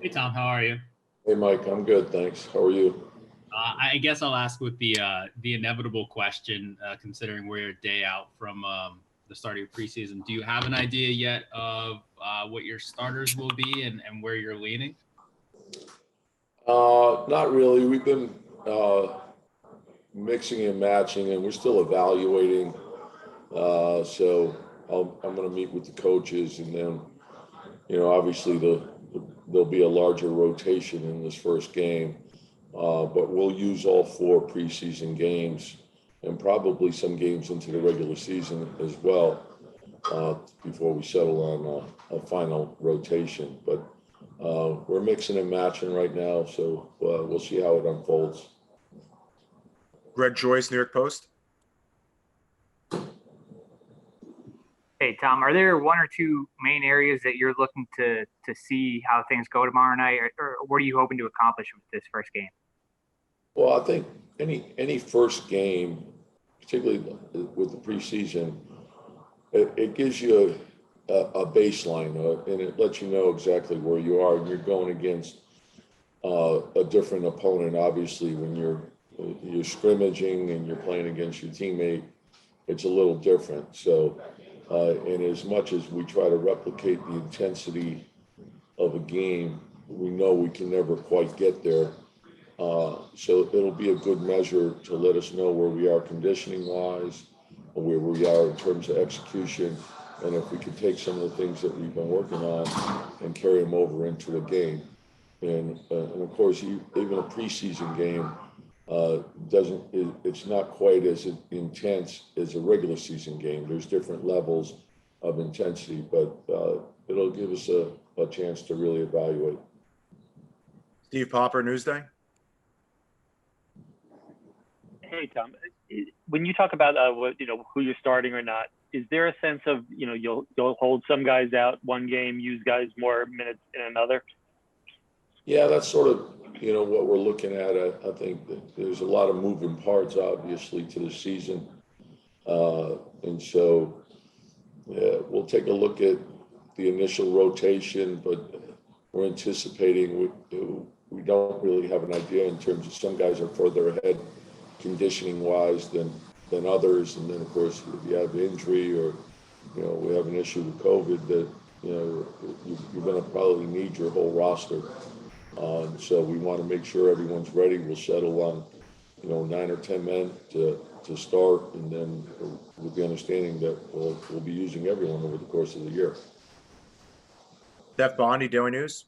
Hey Tom, how are you? Hey Mike, I'm good, thanks. How are you? I guess I'll ask with the inevitable question, considering we're a day out from the start of your preseason. Do you have an idea yet of what your starters will be and where you're leaning? Not really. We've been mixing and matching, and we're still evaluating. So I'm going to meet with the coaches, and then, obviously there'll be a larger rotation in this first game. But we'll use all 4 preseason games and probably some games into the regular season as well before we settle on a final rotation. But we're mixing and matching right now, so we'll see how it unfolds. Greg Joyce, New York Post. Hey, Tom, are there 1 or 2 main areas that you're looking to see how things go tomorrow night, or what are you hoping to accomplish with this first game? Well, I think any first game, particularly with the preseason, it gives you a baseline, and it lets you know exactly where you are, and you're going against a different opponent. Obviously, when you're scrimmaging and you're playing against your teammate, it's a little different. So, and as much as we try to replicate the intensity of a game, we know we can never quite get there. So it'll be a good measure to let us know where we are conditioning-wise, where we are in terms of execution, and if we can take some of the things that we've been working on and carry them over into a game. And of course, even a preseason game it's not quite as intense as a regular season game. There's different levels of intensity, but it'll give us a chance to really evaluate. Steve Popper, Newsday. Hey Tom, when you talk about who you're starting or not, is there a sense of you'll hold some guys out one game, use guys more minutes in another? Yeah, that's sort of what we're looking at. I think that there's a lot of moving parts, obviously, to the season, and so we'll take a look at the initial rotation, but we're anticipating we don't really have an idea in terms of some guys are further ahead conditioning wise than others, and then of course if you have injury or we have an issue with COVID that you're going to probably need your whole roster. So we want to make sure everyone's ready. We'll settle on 9 or 10 men to start, and then with the understanding that we'll be using everyone over the course of the year. Steph Bondi, Daily News.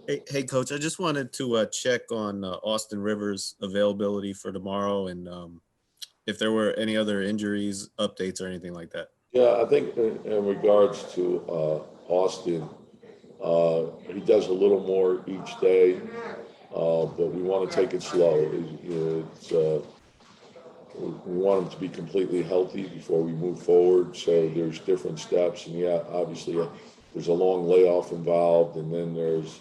Hey, Coach, I just wanted to check on Austin Rivers' availability for tomorrow, and if there were any other injuries, updates, or anything like that. Yeah, I think in regards to Austin, he does a little more each day, but we want to take it slow. We want him to be completely healthy before we move forward, so there's different steps. And yeah, obviously there's a long layoff involved, and then there's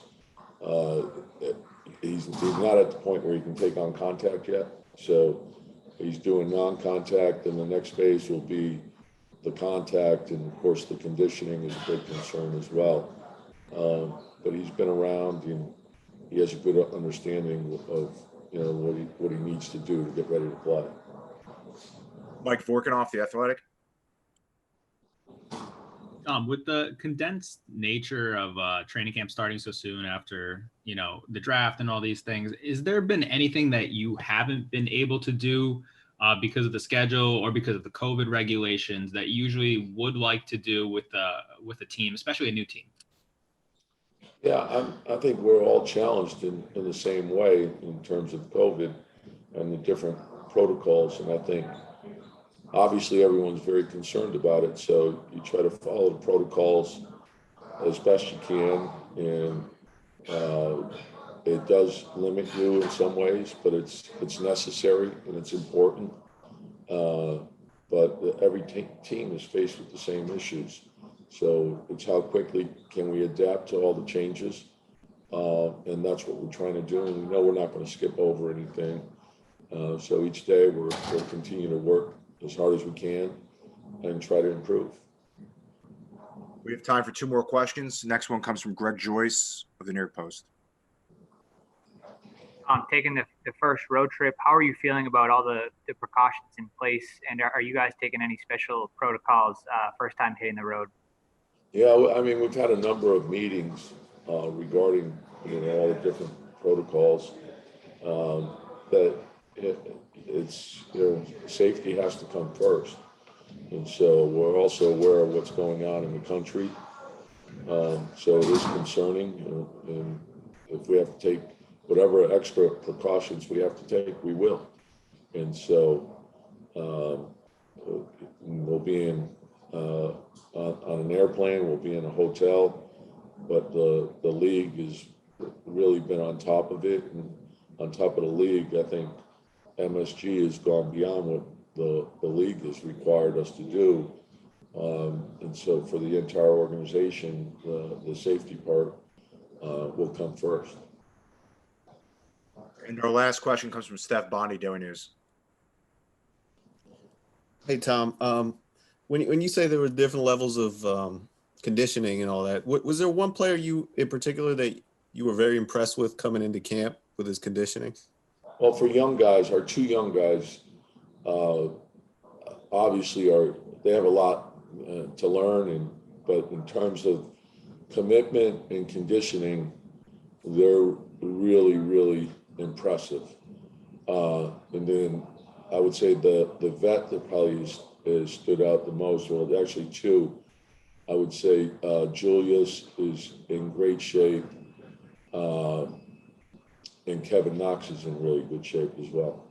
he's not at the point where he can take on contact yet. So he's doing non-contact, and the next phase will be the contact, and of course the conditioning is a big concern as well. But he's been around, and he has a good understanding of what he needs to do to get ready to play. Mike Vorkanoff, The Athletic. With the condensed nature of training camp starting so soon after, the draft and all these things, is there been anything that you haven't been able to do because of the schedule or because of the COVID regulations that you usually would like to do with a team, especially a new team? Yeah, I think we're all challenged in the same way in terms of COVID and the different protocols, and I think obviously everyone's very concerned about it, so you try to follow the protocols as best you can, and it does limit you in some ways, but it's necessary and it's important. But every team is faced with the same issues, so it's how quickly can we adapt to all the changes, and that's what we're trying to do, and we know we're not going to skip over anything. So each day we'll continue to work as hard as we can and try to improve. We have time for 2 more questions. Next one comes from Greg Joyce of the New York Post. Taking the first road trip, how are you feeling about all the precautions in place? And are you guys taking any special protocols first time hitting the road? Yeah, I mean, we've had a number of meetings regarding, all the different protocols. That it's, safety has to come first. And so we're also aware of what's going on in the country. So it is concerning, and if we have to take whatever extra precautions we have to take, we will. And so we'll be in on an airplane, we'll be in a hotel, but the league has really been on top of it, and on top of the league, I think MSG has gone beyond what the league has required us to do. And so for the entire organization, the safety part will come first. And our last question comes from Steph Bondi, Daily News. Hey, Tom. When you say there were different levels of conditioning and all that, was there one player you in particular that you were very impressed with coming into camp with his conditioning? Well, for young guys, our 2 young guys, obviously they have a lot to learn, but in terms of commitment and conditioning, they're really, really impressive. And then I would say the vet that probably has stood out the most, well, actually 2, I would say Julius is in great shape, and Kevin Knox is in really good shape as well.